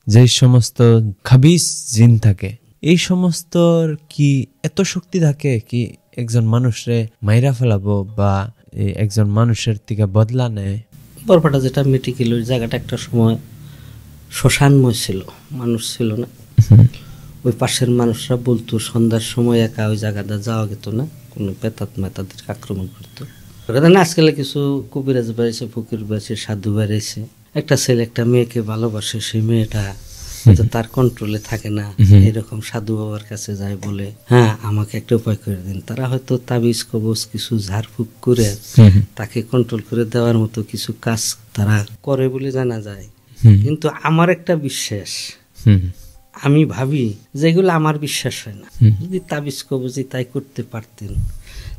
যে সমস্ত খাবিস জিন থাকে, এই সমস্ত কি এত শক্তি থাকে কি একজন মানুষরে মাইরা ফেলাবো বা একজন মানুষের থেকে বদলা নেয়? বরপাটা যেটা মেডিকেল, ওই জায়গাটা একটা সময় শ্মশানময় ছিল, মানুষ ছিল না। ওই পাশের মানুষরা বলতো সন্ধ্যার সময় একা ওই জায়গাটা যাওয়া যেত না, কোনো প্রেতাত্মা তাদেরকে আক্রমণ করতো। আজকাল কিছু কবিরাজ বেড়েছে, ফকির বেড়েছে, সাধু বেড়েছে। একটা ছেলে একটা মেয়েকে ভালোবাসে, সেই মেয়েটা হয়তো তার কন্ট্রোলে থাকে না, এরকম সাধু বাবার কাছে যায়, বলে হ্যাঁ আমাকে একটা উপায় করে দিন। তারা হয়তো তাবিজ কবজ কিছু ঝাড়ফুঁক করে তাকে কন্ট্রোল করে দেওয়ার মতো কিছু কাজ তারা করে বলে জানা যায়। কিন্তু আমার একটা বিশ্বাস, আমি ভাবি যে এগুলো আমার বিশ্বাস হয় না। যদি তাবিজ কবজি তাই করতে পারতেন,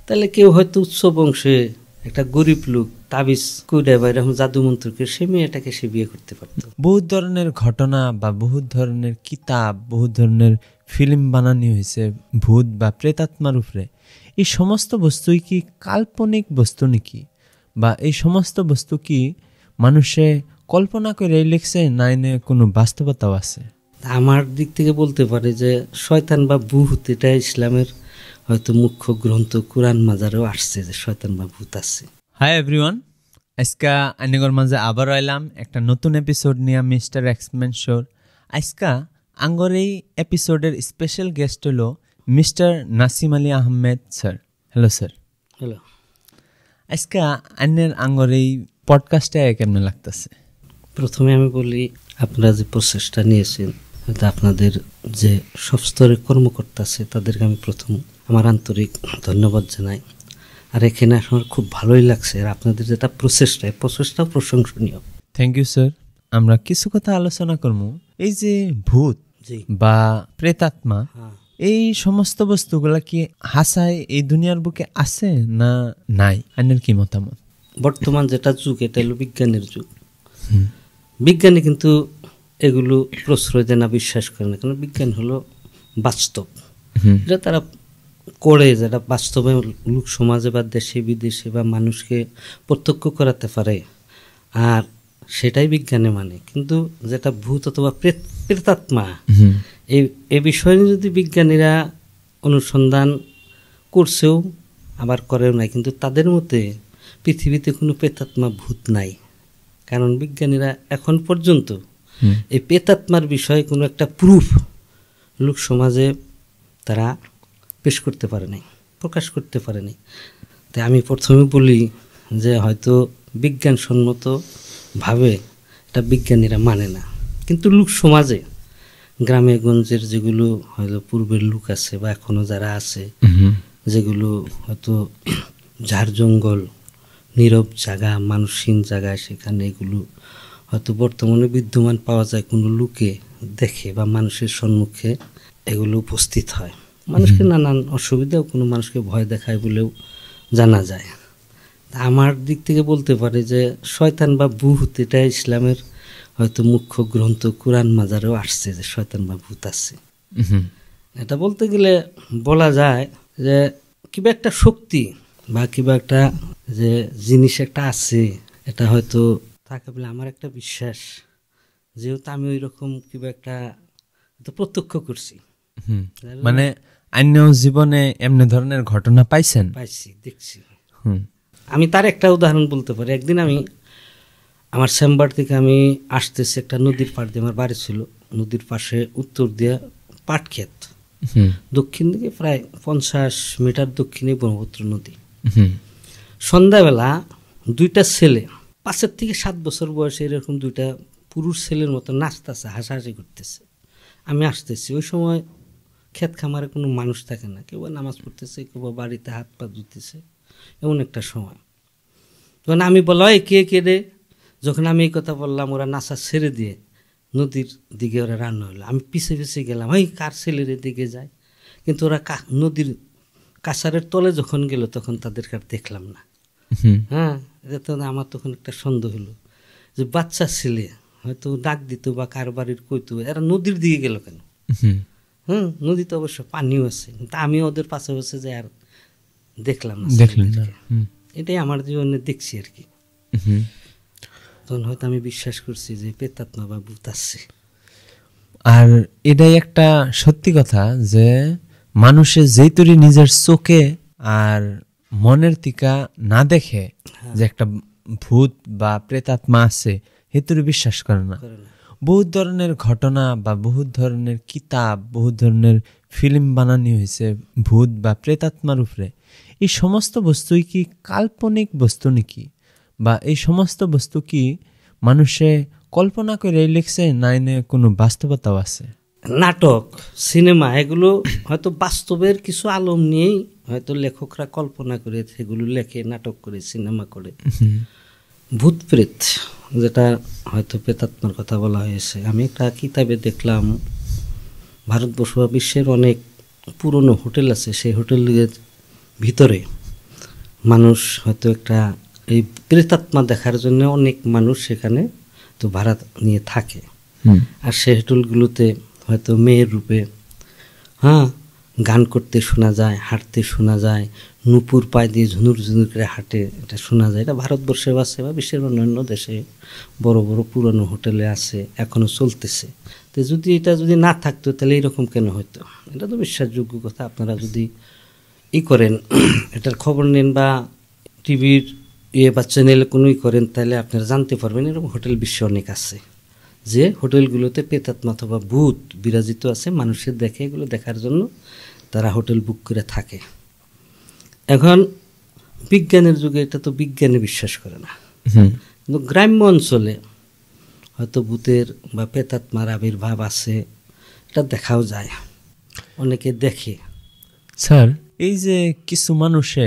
তাহলে কেউ হয়তো উচ্চ বংশে একটা গরিব লোক তাবিজ করে বা এরকম জাদু মন্ত্রকে সে মেয়েটাকে সে বিয়ে করতে পারত। বহুত ধরনের ঘটনা বা বহুত ধরনের কিতাব, বহুত ধরনের ফিল্ম বানানো হয়েছে ভূত বা প্রেতাত্মার উপরে। এই সমস্ত বস্তুই কি কাল্পনিক বস্তু নাকি, বা এই সমস্ত বস্তু কি মানুষে কল্পনা করে লিখছে, না এনে কোনো বাস্তবতাও আছে? আমার দিক থেকে বলতে পারে যে শয়তান বা ভূত, এটা ইসলামের হয়তো মুখ্য গ্রন্থ কুরআন মাজারেও আসছে যে শয়তান বা ভূত আছে। হাই এভরিওয়ান, আজকে আইনগর মাঝে আবার এলাম একটা নতুন এপিসোড নিয়ে, মিস্টার এক্সমেন শোর। আজকে আঙ্গর এই এপিসোডের স্পেশাল গেস্ট হলো mister Nasim Ali Ahmed sir. Hello sir. Hello. আজকে আইনের আঙ্গর এই পডকাস্টে কেমন লাগতেছে? প্রথমে আমি বলি, আপনারা যে প্রসেসটা নিয়েছেন, আপনাদের যে সব স্তরের কর্মকর্তা আছে তাদেরকে আমি প্রথম আমার আন্তরিক ধন্যবাদ জানাই। আর এখানে আমার খুব ভালোই লাগছে, আর আপনাদের যেটা প্রসেসটাও প্রশংসনীয়। Thank you sir. আমরা কিছু কথা আলোচনা করবো। এই যে ভূত বা প্রেতাত্মা, এই সমস্ত বস্তুগুলা কি হাসায় এই দুনিয়ার বুকে আছে না নাই? আইনের কি মতামত? বর্তমান যেটা যুগ, এটা হলো বিজ্ঞানের যুগ। বিজ্ঞানী কিন্তু এগুলো প্রশ্রয় দেয় না, বিশ্বাস করে না, কারণ বিজ্ঞান হলো বাস্তব। এটা তারা করে, যেটা বাস্তবে লোক সমাজে বা দেশে বিদেশে বা মানুষকে প্রত্যক্ষ করাতে পারে, আর সেটাই বিজ্ঞানে মানে। কিন্তু যেটা ভূত অথবা প্রেতাত্মা, এই বিষয়ে যদি বিজ্ঞানীরা অনুসন্ধান করছেও আবার করেও নাই, কিন্তু তাদের মতে পৃথিবীতে কোনো প্রেতাত্মা ভূত নাই। কারণ বিজ্ঞানীরা এখন পর্যন্ত এই প্রেতাত্মার বিষয়ে কোনো একটা প্রুফ লোক সমাজে তারা পেশ করতে পারে নাই, প্রকাশ করতে পারে নাই। তাই আমি প্রথমে বলি যে হয়তো বিজ্ঞানসম্মতভাবে এটা বিজ্ঞানীরা মানে না, কিন্তু লোক সমাজে গ্রামে গঞ্জের যেগুলো হয়তো পূর্বের লোক আছে বা এখনও যারা আছে, যেগুলো হয়তো ঝাড় জঙ্গল, নীরব জায়গা, মানুষহীন জায়গায়, সেখানে এগুলো হয়তো বর্তমানে বিদ্যমান পাওয়া যায়, কোনো লোকে দেখে বা মানুষের সম্মুখে এগুলো উপস্থিত হয়। মানুষকে নানান অসুবিধাও কোনো মানুষকে ভয় দেখায় বলেও জানা যায়। আমার দিক থেকে বলতে পারে যে শয়তান বা ভূত, এটা ইসলামের হয়তো মুখ্য গ্রন্থ কুরআন মাজারেও আসছে যে শয়তান বা ভূত আছে। এটা বলতে গেলে বলা যায় যে কিবা একটা শক্তি বা কিবা একটা যে জিনিস একটা আছে, এটা হয়তো থাকে বলে আমার একটা বিশ্বাস। যেহেতু আমি ওই রকম কিবা একটা প্রত্যক্ষ করছি, মানে অন্য জীবনে এমনি ধরনের ঘটনা পাইছেন? পাইছি, দেখছি। আমি তার একটা উদাহরণ বলতে পারি। একদিন আমি আমার চেম্বার থেকে আমি আসতেছি, একটা নদীর পাড় দিয়ে আমার বাড়ি ছিল, নদীর পাশে উত্তর দিয়ে পাট ক্ষেত, দক্ষিণ দিকে প্রায় 50 মিটার দক্ষিণে ব্রহ্মপুত্র নদী। সন্ধ্যাবেলা দুইটা ছেলে 5 থেকে 7 বছর বয়সে, এরকম দুইটা পুরুষ ছেলের মতো নাচতেছে, হাসাহাসি করতেছে। আমি আসতেছি, ওই সময় ক্ষেত খামারে কোনো মানুষ থাকে না, কেউ নামাজ পড়তেছে, কেউ বাড়িতে হাত পা ধুতেছে, এমন একটা সময়। তখন আমি বললাম, কে কে রে? যখন আমি এই কথা বললাম, ওরা নাচা ছেড়ে দিয়ে নদীর দিকে ওরা রান্না হলো। আমি পিছে পিছে গেলাম, কার ছেলের দিকে যায়, কিন্তু ওরা নদীর কাছারের তলে যখন গেল তখন তাদেরকে আর দেখলাম না। এটা আমার তখন একটা সন্দেহ হলো যে বাচ্চা ছেলে হয়তো ডাক দিত বা কার বাড়ির কইতো, এরা নদীর দিকে গেল কেন? নদীতে অবশ্য পানিও আছে, কিন্তু আমি ওদের পাশে বসে যে আর দেখলাম না। এটাই আমার জীবনে দেখছি আর কি। তখন হয়তো আমি বিশ্বাস করছি যে প্রেতাত্মা বা ভূত আছে। আর এটাই একটা সত্যি কথা যে মানুষের যেই তরি নিজের চোখে আর মনের টিকা না দেখে যে একটা ভূত বা প্রেতাত্মা আছে হেতুরে বিশ্বাস করে না। বহুত ধরনের ঘটনা বা বহুত ধরনের কিতাব, বহুত ধরনের ফিল্ম বানানো হয়েছে ভূত বা প্রেতাত্মার উপরে। এই সমস্ত বস্তুই কি কাল্পনিক বস্তু নাকি, বা এই সমস্ত বস্তু কি মানুষে কল্পনা করে লিখছে, না এনে কোনো বাস্তবতাও আছে? নাটক, সিনেমা এগুলো হয়তো বাস্তবের কিছু আলম নিয়েই হয়তো লেখকরা কল্পনা করে সেগুলো লেখে, নাটক করে, সিনেমা করে। ভূত প্রেত যেটা হয়তো প্রেতাত্মার কথা বলা হয়েছে, আমি একটা কিতাবে দেখলাম ভারতবর্ষ বা বিশ্বের অনেক পুরনো হোটেল আছে, সেই হোটেলের ভিতরে মানুষ হয়তো একটা এই প্রেতাত্মা দেখার জন্য অনেক মানুষ সেখানে তো ভাড়া নিয়ে থাকে। আর সেই হোটেলগুলোতে হয়তো মেয়ের রূপে গান করতে শোনা যায়, হাঁটতে শোনা যায়, নুপুর পায়ে দিয়ে ঝুনুর ঝুনুর করে হাঁটে, এটা শোনা যায়। এটা ভারতবর্ষে আছে বা বিশ্বের অন্যান্য দেশে বড় বড় পুরনো হোটেলে আছে, এখনও চলতেছে। তো যদি এটা যদি না থাকতো তাহলে এইরকম কেন হইতো? এটা তো বিশ্বাসযোগ্য কথা। আপনারা যদি করেন, এটার খবর নেন বা টিভির বা চ্যানেলে কোনোই করেন, তাহলে আপনারা জানতে পারবেন এরকম হোটেল বিশ্বে অনেক আছে, যে হোটেলগুলোতে প্রেতাত্মা অথবা ভূত বিরাজিত আছে। মানুষের দেখে, এগুলো দেখার জন্য তারা হোটেল বুক করে থাকে। এখন বিজ্ঞানের যুগে এটা তো বিজ্ঞানে বিশ্বাস করে না, কিন্তু গ্রাম্য অঞ্চলে হয়তো ভূতের বা প্রেতাত্মার আবির্ভাব আছে, এটা দেখাও যায়, অনেকে দেখে। স্যার, এই যে কিছু মানুষে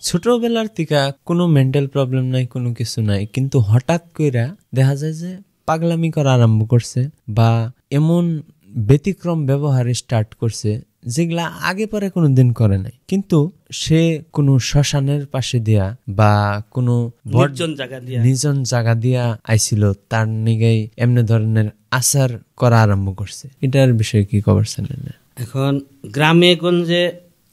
ছোটবেলার থেকে কোনো মেন্টাল প্রবলেম নাই, কোনো কিছু নাই, কিন্তু হঠাৎ কইরা দেখা যায় যে পাগলামি করা আরম্ভ করছে বা এমন ব্যতিক্রম ব্যবহার স্টার্ট করছে যেগুলা আগে পরে কোনো দিন করে নাই, কিন্তু সে কোনো শ্মশানের পাশে দিয়া বা কোনো নির্জন জায়গা দিয়া আইছিল, তার নিগাই এমনি ধরনের আচার করা আরম্ভ করছে। এটার বিষয়ে কি খবর জানেন? এখন গ্রামে গঞ্জে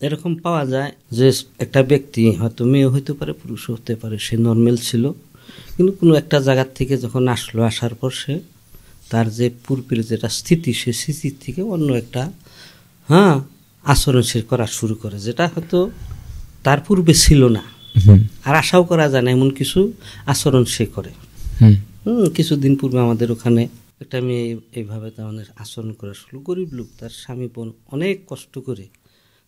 এরকম পাওয়া যায় যে একটা ব্যক্তি হয়তো মেয়ে হইতে পারে, পুরুষ হতে পারে, সে নর্মাল ছিল, কিন্তু কোনো একটা জায়গার থেকে যখন আসলো, আসার পর সে তার যে পূর্বের যেটা স্থিতি, সে স্থিতির থেকে অন্য একটা আচরণ সে করা শুরু করে, যেটা হয়তো তার পূর্বে ছিল না, আর আশাও করা যায় না এমন কিছু আচরণ সে করে। কিছুদিন পূর্বে আমাদের ওখানে একটা মেয়ে এইভাবে তার আচরণ করা শুরু, গরিব লোক, তার স্বামী বোন অনেক কষ্ট করে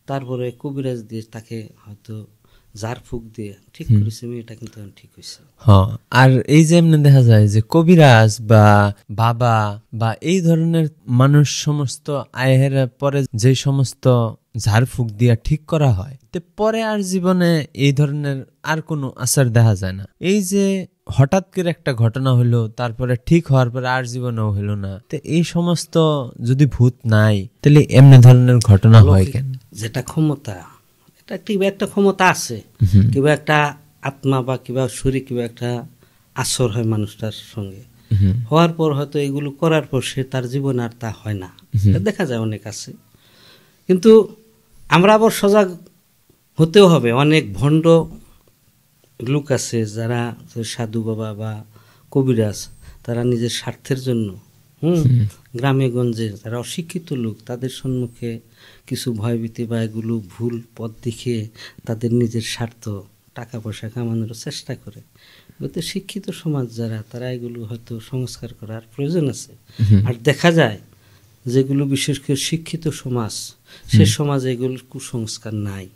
তারপরে কবিরাজ দিয়ে তাকে হয়তো ঝাড় ফুঁক দিয়ে ঠিক করেছে, মেয়েটা কিন্তু ঠিক হয়েছে। আর এই যে এমনি দেখা যায় যে কবিরাজ বা বাবা বা এই ধরনের মানুষ সমস্ত আয়ের পরে যে সমস্ত ঝাড়ফুঁক দিয়া ঠিক করা হয়, তো পরে আর জীবনে এই ধরনের আর কোনো আসার দেখা যায় না। এই যে হঠাৎ করে একটা ঘটনা হলো, তারপরে ঠিক হওয়ার পরে আর জীবনেও হলো না, তো এই সমস্ত যদি ভূত নাই, তাহলে এমনি ধরনের ঘটনা হয় কেন? যেটা ক্ষমতা, এটা একটা ক্ষমতা আছে, কিংবা একটা আত্মা বা কিংবা শরীর, কিংবা একটা আসর হয় মানুষটার সঙ্গে, হওয়ার পর হয়তো এগুলো করার পর সে তার জীবন আর তা হয় না, দেখা যায় অনেক আছে। কিন্তু আমরা আবার সজাগ হতেও হবে। অনেক ভণ্ড লোক আছে যারা সাধু বাবা বা কবিরাজ, তারা নিজের স্বার্থের জন্য গ্রামে গঞ্জে যারা অশিক্ষিত লোক, তাদের সম্মুখে কিছু ভয়ভীতি বা এগুলো ভুল পথ দেখিয়ে তাদের নিজের স্বার্থ, টাকা পয়সা কামানোর চেষ্টা করে। কিন্তু শিক্ষিত সমাজ যারা, তারা এগুলো হয়তো সংস্কার করার প্রয়োজন আছে। আর দেখা যায় যেগুলো বিশেষ করে শিক্ষিত সমাজ, সে সমাজে এগুলোর কুসংস্কার নাই,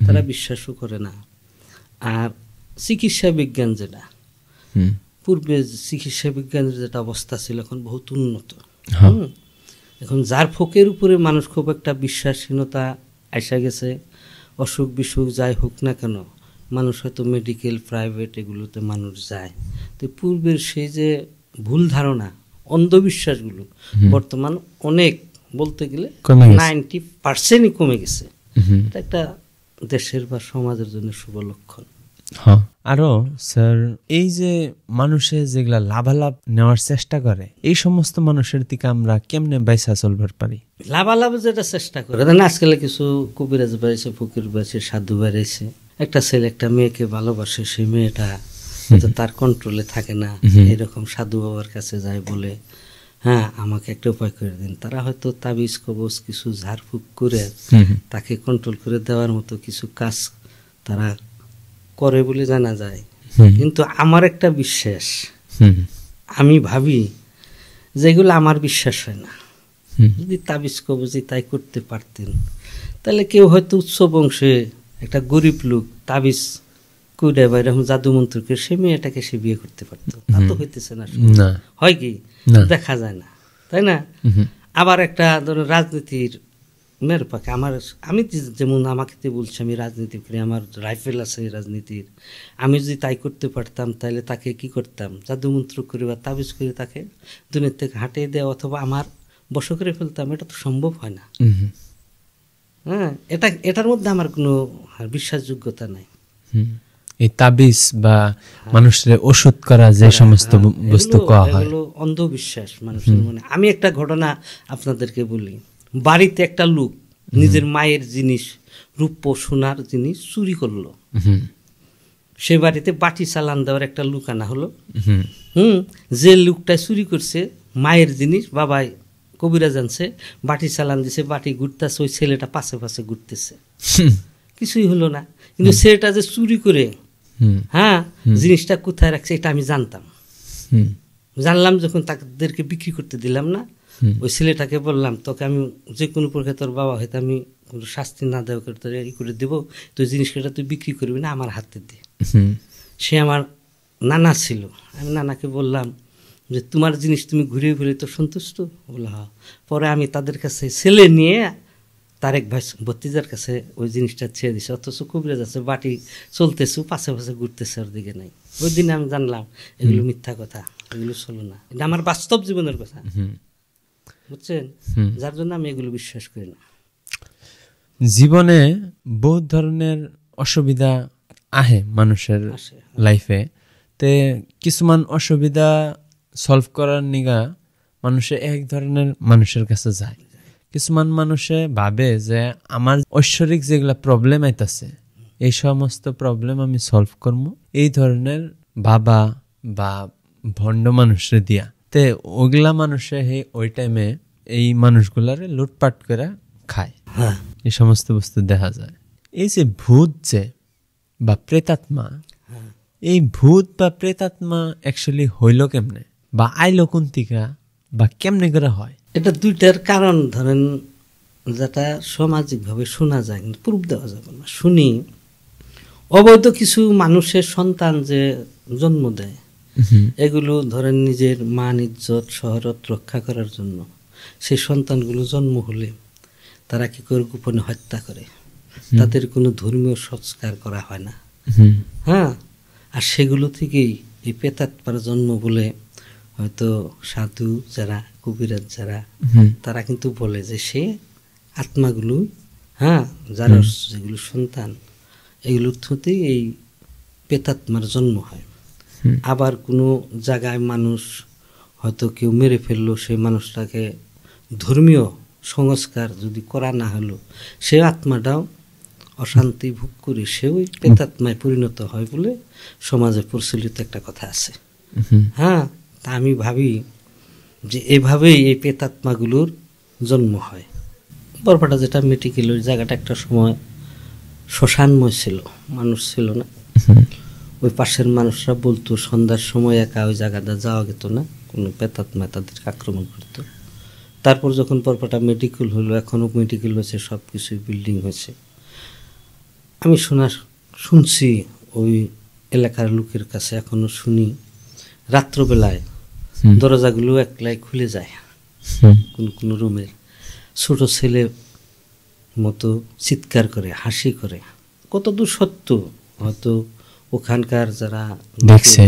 তারা বিশ্বাসও করে না। আর চিকিৎসা বিজ্ঞান যেটা, পূর্বে চিকিৎসা বিজ্ঞানের যেটা অবস্থা ছিল, এখন বহুত উন্নত। এখন যার ফোকের উপরে মানুষ খুব একটা বিশ্বাসহীনতা আসা গেছে, অসুখ বিসুখ যাই হোক না কেন, মানুষ হয়তো মেডিকেল, প্রাইভেট এগুলোতে মানুষ যায়। তো পূর্বের সেই যে ভুল ধারণা, অন্ধবিশ্বাসগুলো বর্তমান অনেক, বলতে গেলে 90% কমে গেছে। এটা একটা দেশের বা সমাজের জন্য শুভ লক্ষণ। আরো স্যার, এই যে মানুষে যেগুলা লাভালাভ নেওয়ার চেষ্টা করে, এই সমস্ত মানুষের দিকে আমরা কেমনে বাইসা চলবার পারি? লাভালাভ যেটা চেষ্টা করে, আজকাল কিছু কবিরাজ বেড়েছে, ফকির বেড়েছে, সাধু বেড়েছে। একটা ছেলে একটা মেয়েকে ভালোবাসে, সেই মেয়েটা তার কন্ট্রোলে থাকে না, এরকম সাধু বাবার কাছে যায় বলে, হ্যাঁ আমাকে একটা উপায় করে দিন। তারা হয়তো তাবিজ কবজ কিছু ঝাড়ফুঁক করে তাকে কন্ট্রোল করে দেওয়ার মতো কিছু কাজ তারা করে বলে জানা যায়। কিন্তু আমার একটা বিশ্বাস, আমি ভাবি যেগুলো আমার বিশ্বাস হয় না। যদি তাবিজ কবজি তাই করতে পারতেন তাহলে কেউ হয়তো উচ্চ বংশে একটা গরিব লোক তাবিজ করে বা এরকম জাদু মন্ত্রকে সে মেয়েটাকে সে বিয়ে করতে পারতো। তা তো হইতেছে না, হয় কি দেখা যায় না, তাই না? আবার একটা ধরো রাজনীতির মেয়ের পাকে আমি যেমন আমাকে বলছি আমি রাজনীতি করি, আমার রাইফেল আছে রাজনীতির, আমি যদি তাই করতে পারতাম তাহলে তাকে কি করতাম, জাদুমন্ত্র করে বা তাবিজ করে তাকে দুনিয়ার থেকে হাঁটিয়ে দেওয়া অথবা আমার বশ করে ফেলতাম। এটা তো সম্ভব হয় না। হ্যাঁ, এটার মধ্যে আমার কোনো বিশ্বাসযোগ্যতা নাই। এই তাবিজ বা মানুষের ওষুধ করা যে সমস্ত বস্তু করা হয় এগুলো অন্ধবিশ্বাস মানুষের মনে। আমি একটা ঘটনা আপনাদেরকে বলি। বাড়িতে একটা লোক নিজের মায়ের জিনিস, রূপো সোনার জিনিস চুরি করলো। সে বাড়িতে বাটি চালান দেওয়ার একটা লোক আনা হলো। যে লোকটা চুরি করছে মায়ের জিনিস, বাবাই কবিরা জানছে, বাটি চালান দিছে, বাটি ঘুরতেছে, ওই ছেলেটা পাশে পাশে ঘুরতেছে, কিছুই হলো না। কিন্তু ছেলেটা যে চুরি করে হ্যাঁ জিনিসটা কোথায় রাখছে এটা আমি জানতাম। জানলাম যখন তাদেরকে বিক্রি করতে দিলাম না, ওই ছেলেটাকে বললাম তোকে আমি যে কোনো প্রকার তোর বাবা হয়তো আমি কোনো শাস্তি না দেওয়া করে তোর ই করে দেবো, তো জিনিসটা তুই বিক্রি করবি না, আমার হাতে দে। সে আমার নানা ছিল। আমি নানাকে বললাম যে তোমার জিনিস তুমি ঘুরিয়ে ঘুরিয়ে তো সন্তুষ্ট? বললো হ্যাঁ। পরে আমি তাদের কাছে ছেলে নিয়ে তারেক ভাই ভতিজার কাছে ওই জিনিসটা ছেড়ে দিছে, অথচ কবিরাজ আছে বাটি চলতেছে পাশে পাশে ঘুরতেছে, ওর দিকে নাই। ওই দিনে আমি জানলাম এগুলো মিথ্যা কথা, এগুলো চলো না, এটা আমার বাস্তব জীবনের কথা, বুঝছেন? যার জন্য আমি এগুলো বিশ্বাস করি না। জীবনে বহু ধরনের অসুবিধা আহে মানুষের লাইফে, তে কিছুমান অসুবিধা সলভ করার নিগা মানুষে এক ধরনের মানুষের কাছে যায়। কিছুমান মানুষে ভাবে যে আমার ঐশ্বরিক যেগুলা প্রবলেম আইতাছে এই সমস্ত প্রবলেম আমি সলভ করবো এই ধরনের বাবা বা ভণ্ড মানুষের দিয়া। তে ওগুলা মানুষে ওই টাইমে এই মানুষগুলারে লুটপাট করে খায়। এই সমস্ত বস্তু দেখা যায়। এই যে ভূত যে বা প্রেতাত্মা, এই ভূত বা প্রেতাত্মা অ্যাকচুয়ালি হইল কেমনে বা আইলো কোন থেকে বা কেমনে করে হয়? এটা দুইটার কারণ ধরেন যেটা সামাজিকভাবে শোনা যায় কিন্তু প্রুফ দেওয়া যাবে না। শুনি অবৈধ কিছু মানুষের সন্তান যে জন্ম দেয়, এগুলো ধরেন নিজের মান ইজ্জত শহরত রক্ষা করার জন্য সেই সন্তানগুলো জন্ম হলে তারা কি করে গোপনে হত্যা করে, তাদের কোনো ধর্মীয় সংস্কার করা হয় না। হ্যাঁ, আর সেগুলো থেকেই এই প্রেতাত্মার জন্ম বলে হয়তো সাধু যারা কবিরাজ যারা তারা কিন্তু বলে যে সে আত্মাগুলো হ্যাঁ যারা যেগুলো সন্তান এগুলোর থেকেই এই প্রেতাত্মার জন্ম হয়। আবার কোনো জায়গায় মানুষ হয়তো কেউ মেরে ফেললো, সেই মানুষটাকে ধর্মীয় সংস্কার যদি করা না হলো সে আত্মাটাও অশান্তি ভোগ করে সে ওই প্রেতাত্মায় পরিণত হয় বলে সমাজে প্রচলিত একটা কথা আছে। হ্যাঁ, তা আমি ভাবি যে এভাবেই এই প্রেতাত্মাগুলোর জন্ম হয়। বরপাটা যেটা মেডিকেল ওই জায়গাটা একটা সময় শ্মশানময় ছিল, মানুষ ছিল না। ওই পাশের মানুষরা বলতো সন্ধ্যার সময় একা ওই জায়গাটা যাওয়া যেত না, কোনো প্রেতাত্মা তাদেরকে আক্রমণ করতো। তারপর যখন বরপাটা মেডিকেল হলো, এখনও মেডিকেল হয়েছে, সব কিছুই বিল্ডিং হয়েছে, আমি শুনছি ওই এলাকার লোকের কাছে এখনো শুনি রাত্রবেলায় দরজাগুলো একলাই খুলে যায় কোন কোন রুমের, ছোট ছেলে মতো চিৎকার করে হাসি করে। কত দূর সত্য হয়তো ওখানকার যারা দেখছে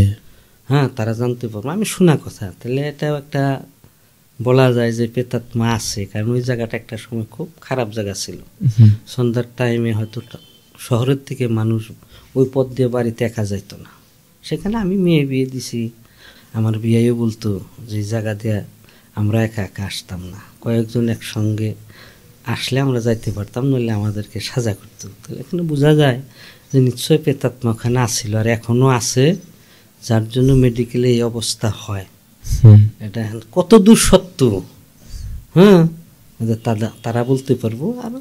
হ্যাঁ তারা জানতে পারবো, আমি শোনা কথা। তাহলে এটাও একটা বলা যায় যে প্রেতাত্মা আছে, কারণ ওই জায়গাটা একটা সময় খুব খারাপ জায়গা ছিল। সন্ধ্যার টাইমে হয়তো শহরের থেকে মানুষ ওই পথ দিয়ে বাড়িতে একা যাইতো না। সেখানে আমি মেয়ে বিয়ে দিছি, আমার বিয়েও বলতো যে জায়গা দিয়ে আমরা একা একা আসতাম না, কয়েকজন একসঙ্গে আসলে আমরা যাইতে পারতাম, নইলে আমাদেরকে সাজা করতো। তাহলে এখানে বোঝা যায় যে নিশ্চয়ই প্রেতাত্মা ওখানে আসছিল আর এখনও আছে, যার জন্য মেডিকেলে এই অবস্থা হয়। এটা কত দূর সত্য, হ্যাঁ, তারা বলতে পারবো। আর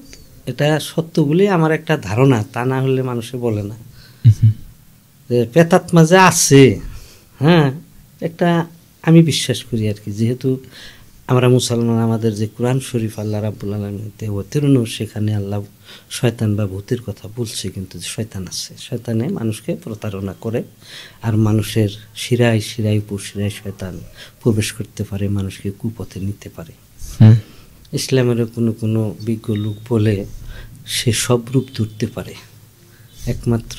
এটা সত্য বলে আমার একটা ধারণা, তা না হলে মানুষে বলে না যে প্রেতাত্মা যে আছে, হ্যাঁ, একটা আমি বিশ্বাস করি আর কি। যেহেতু আমরা মুসলমান, আমাদের যে কোরআন শরীফ আল্লাহ রাব্বুল আলামিন অবতীর্ণ, সেখানে আল্লাহ শয়তান বা ভূতের কথা বলছে, কিন্তু শয়তান আছে, শয়তানে মানুষকে প্রতারণা করে, আর মানুষের শিরায় শিরায় উপশিরায় শয়তান প্রবেশ করতে পারে, মানুষকে কুপথে নিতে পারে। ইসলামেরও কোনো কোনো বিজ্ঞ লোক বলে সে সব রূপ ধরতে পারে, একমাত্র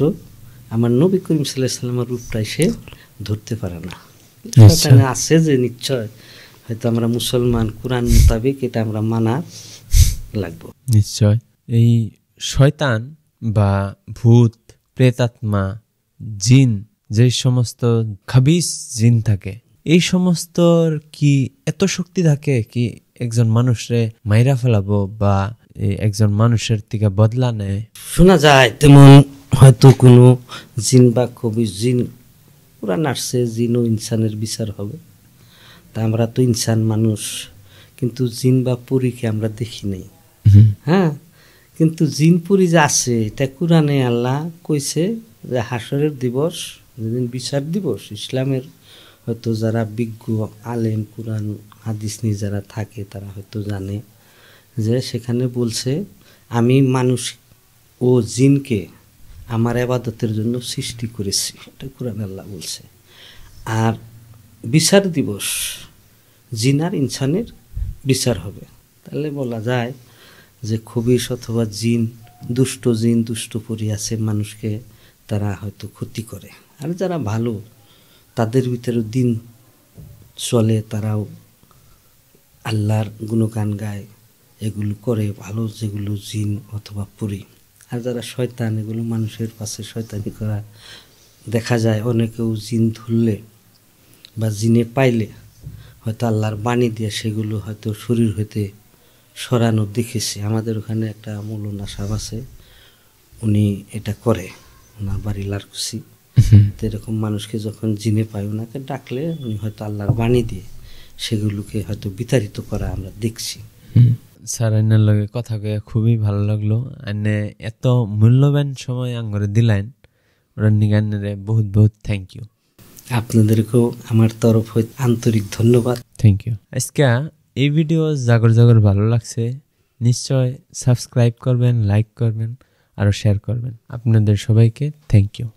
আমার নবী করিম সাল্লাল্লাহু আলাইহি ওয়াসাল্লামের রূপটাই সে ধরতে পারে না। শয়তানে আছে যে নিশ্চয়, হয়তো আমরা মুসলমান, কোরআন মোতাবেক এটা আমরা মানা লাগবো নিশ্চয়। এই শয়তান বা ভূত, প্রেতাত্মা, জিন, যে সমস্ত খাবিস জিন থাকে, এই সমস্ত কি এত শক্তি থাকে কি একজন মানুষরে মাইরা ফেলাবো বা একজন মানুষের থেকে বদলা নেয়? শোনা যায় তেমন হয়তো কোনো জিন বা কবির জিন পুরা নার্সে জিন ও ইনসানের বিচার হবে। তা আমরা তো ইনসান মানুষ, কিন্তু জিন বা পরীকে আমরা দেখি নাই, হ্যাঁ, কিন্তু জিন পরি যে আছে এটা কোরআনে আল্লাহ কইছে যে হাসরের দিবস, যেদিন বিচার দিবস, ইসলামের হয়তো যারা বিজ্ঞ আলেম, কোরআন হাদিস নিয়ে যারা থাকে তারা হয়তো জানে যে সেখানে বলছে আমি মানুষ ও জিনকে আমার ইবাদতের জন্য সৃষ্টি করেছি, এটা কোরআন আল্লাহ বলছে। আর বিচার দিবস জিন আর ইনসানের বিচার হবে। তাহলে বলা যায় যে খবিশ অথবা জিন, দুষ্ট পরি আছে, মানুষকে তারা হয়তো ক্ষতি করে। আর যারা ভালো তাদের ভিতরে দিন চলে, তারাও আল্লাহর গুণগান গায়, এগুলো করে ভালো, যেগুলো জিন অথবা পরি। আর যারা শয়তান, এগুলো মানুষের পাশে শয়তানি করা দেখা যায়। অনেকেও জিন ধরলে বা জিনে পাইলে হয়তো আল্লাহর বাণী দিয়ে সেগুলো হয়তো শরীর হইতে সরানো দেখেছি। আমাদের ওখানে একটা মৌলানা সাহেব আছে, উনি এটা করে, ওনার বাড়ি লারকুসি। তো এরকম মানুষকে যখন জিনে পায়, ওনাকে ডাকলে উনি হয়তো আল্লাহর বাণী দিয়ে সেগুলোকে হয়তো বিতাড়িত করা আমরা দেখছি। স্যার, আইনের লগে কথা কয়ে খুবই ভালো লাগলো। আইনে এত মূল্যবান সময় আঙ্গরে দিলেন, ওরা নিগানের বহুত বহুত থ্যাংক ইউ। আপনাদেরকেও আমার তরফ হইতে আন্তরিক ধন্যবাদ। Thank you. আজকে এই ভিডিও জাগর জাগর ভালো লাগছে, নিশ্চয় সাবস্ক্রাইব করবেন, লাইক করবেন, আরও শেয়ার করবেন। আপনাদের সবাইকে থ্যাংক ইউ।